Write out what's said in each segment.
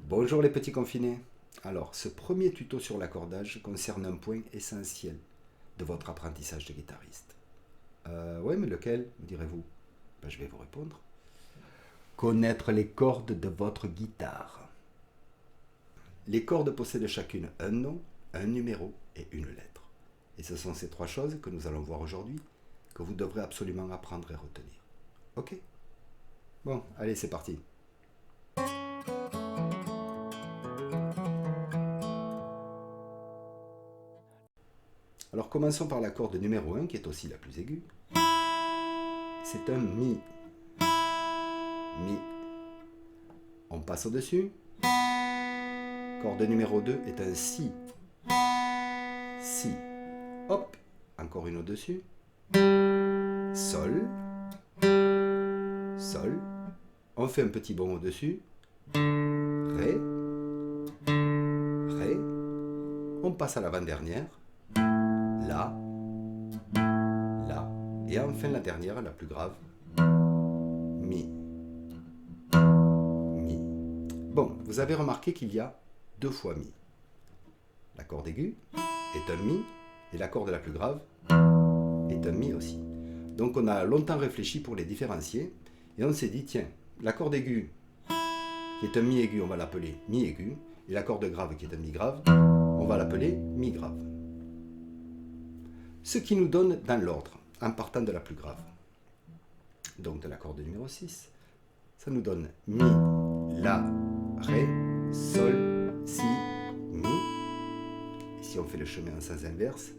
Bonjour les petits confinés. Alors, ce premier tuto sur l'accordage concerne un point essentiel de votre apprentissage de guitariste. Ouais, mais lequel, me direz-vous? Je vais vous répondre. Connaître les cordes de votre guitare. Les cordes possèdent chacune un nom, un numéro et une lettre. Et ce sont ces trois choses que nous allons voir aujourd'hui que vous devrez absolument apprendre et retenir. Ok? Bon, allez, c'est parti. Alors commençons par la corde numéro 1 qui est aussi la plus aiguë. C'est un Mi. Mi. On passe au-dessus. Corde numéro 2 est un Si. Si. Hop, encore une au-dessus. Sol. Sol. On fait un petit bond au-dessus. Ré. Ré. On passe à l'avant-dernière. La. La. Et enfin la dernière, la plus grave. Mi. Mi. Bon, vous avez remarqué qu'il y a deux fois Mi. La corde aiguë est un Mi et la corde la plus grave est un Mi aussi. Donc on a longtemps réfléchi pour les différencier et on s'est dit, tiens, la corde aiguë qui est un Mi aigu, on va l'appeler Mi aigu, et la corde grave qui est un Mi grave, on va l'appeler Mi grave. Ce qui nous donne dans l'ordre, en partant de la plus grave. Donc de la corde numéro 6, ça nous donne Mi, La, Ré, Sol, Si, Mi. Et si on fait le chemin en sens inverse,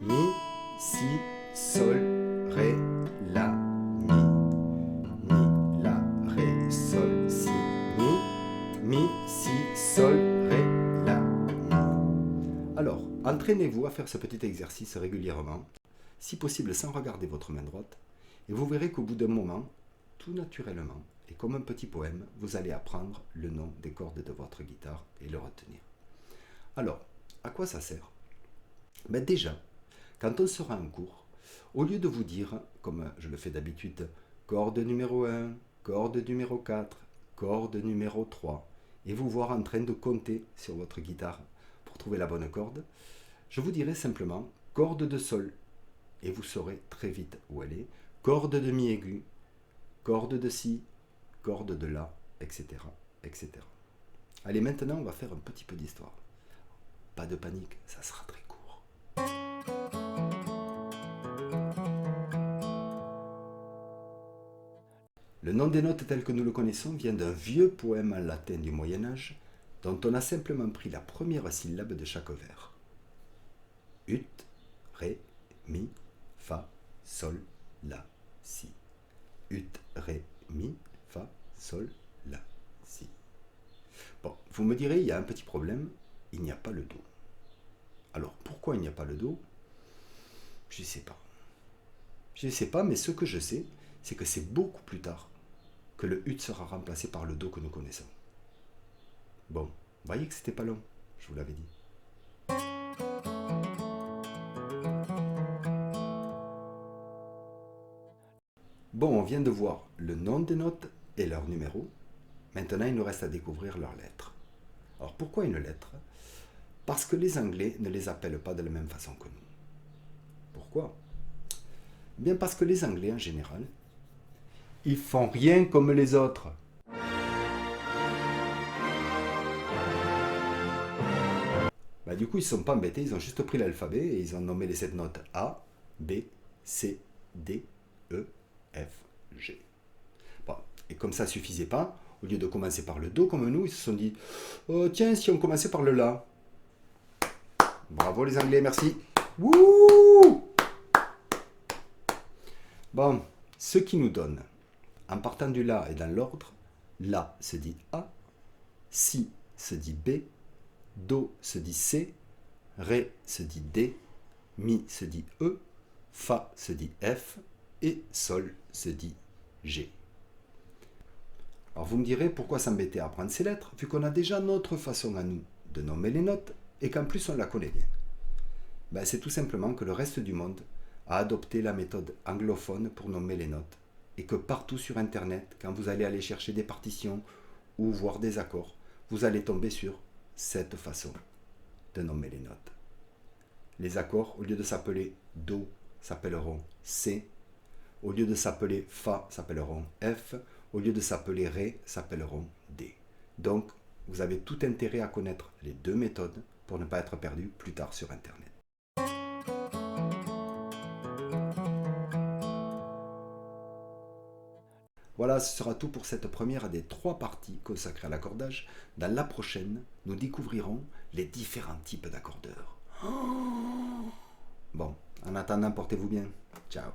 Mi, Si, Sol, Ré, La, Mi. Mi, La, Ré, Sol, Si, Mi. Mi, Si, Sol, Ré, La, Mi. Alors, entraînez-vous à faire ce petit exercice régulièrement, si possible sans regarder votre main droite, et vous verrez qu'au bout d'un moment, tout naturellement, et comme un petit poème, vous allez apprendre le nom des cordes de votre guitare et le retenir. Alors, à quoi ça sert? Déjà, quand on sera en cours, au lieu de vous dire, comme je le fais d'habitude, corde numéro 1, corde numéro 4, corde numéro 3, et vous voir en train de compter sur votre guitare pour trouver la bonne corde, je vous dirai simplement corde de Sol, et vous saurez très vite où elle est, corde de Mi aigu, corde de Si, corde de La, etc., etc. Allez, maintenant on va faire un petit peu d'histoire. Pas de panique, ça sera très court. Le nom des notes tel que nous le connaissons vient d'un vieux poème en latin du Moyen-Âge dont on a simplement pris la première syllabe de chaque vers. Ut, Ré, Mi, Fa, Sol, La, Si. Ut, Ré, Mi, Fa, Sol, La, Si. Bon, vous me direz, il y a un petit problème, il n'y a pas le Do. Alors, pourquoi il n'y a pas le Do? Je ne sais pas. Je ne sais pas, mais ce que je sais, c'est que c'est beaucoup plus tard que le Ut sera remplacé par le Do que nous connaissons. Bon, vous voyez que c'était pas long, je vous l'avais dit. Bon, on vient de voir le nom des notes et leur numéro. Maintenant, il nous reste à découvrir leurs lettres. Alors, pourquoi une lettre? Parce que les Anglais ne les appellent pas de la même façon que nous. Pourquoi? Bien parce que les Anglais, en général, ils font rien comme les autres. Du coup, ils ne se sont pas embêtés, ils ont juste pris l'alphabet et ils ont nommé les 7 notes A, B, C, D, E, F, G. Bon, et comme ça ne suffisait pas, au lieu de commencer par le Do comme nous, ils se sont dit oh, tiens, si on commençait par le La. Bravo les Anglais, merci. Wouh! Bon, ce qui nous donne, en partant du La et dans l'ordre, La se dit A, Si se dit B, Do se dit C, Ré se dit D, Mi se dit E, Fa se dit F et Sol se dit G. Alors vous me direz pourquoi s'embêter à apprendre ces lettres vu qu'on a déjà notre façon à nous de nommer les notes et qu'en plus on la connaît bien. C'est tout simplement que le reste du monde a adopté la méthode anglophone pour nommer les notes et que partout sur internet, quand vous allez aller chercher des partitions ou voir des accords, vous allez tomber sur cette façon de nommer les notes. Les accords, au lieu de s'appeler Do, s'appelleront C. Au lieu de s'appeler Fa, s'appelleront F. Au lieu de s'appeler Ré, s'appelleront D. Donc, vous avez tout intérêt à connaître les deux méthodes pour ne pas être perdu plus tard sur Internet. Voilà, ce sera tout pour cette première des 3 parties consacrées à l'accordage. Dans la prochaine, nous découvrirons les différents types d'accordeurs. Bon, en attendant, portez-vous bien. Ciao.